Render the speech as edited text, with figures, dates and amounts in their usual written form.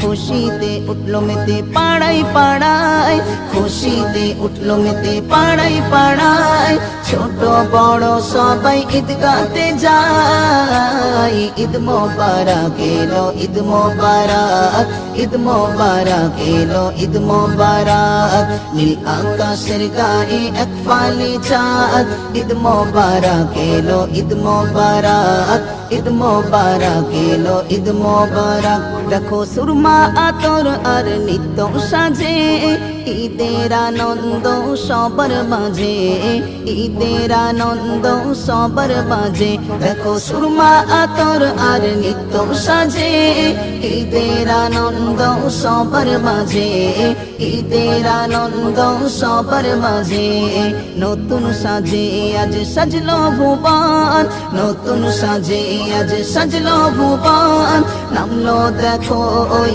খুশিতে উঠলো মেতে পাড়ায় পাড়ায়, খুশিতে উঠলো মেতে পাড়ায় পাড়ায়। ছোট বড় সবাই ঈদগাতে যায়। ঈদ মোবারক এলো, ঈদ মোবারক, ঈদ মোবারক এলো, ঈদ মোবারক। নীল আকাশের গায়ে এক ফালি চাঁদ, ঈদ মোবারক এলো, ঈদ মোবারক, ঈদ মোবারক এলো, ঈদ মোবারক। দেখো সুরমা আতর আর নিত্য সাজে, ঈদের আনন্দ সবার মাঝে, ঈদের আনন্দ সবার মাঝে। দেখো সুরমা আতর আর নিত্য সাজে, ঈদের আনন্দ সবার মাঝে, ঈদের আনন্দ সবার মাঝে। নতুন সাজে আজ সাজলো ভুবন, নতুন সাজে আজ সাজলো ভুবন। নামলো দেখো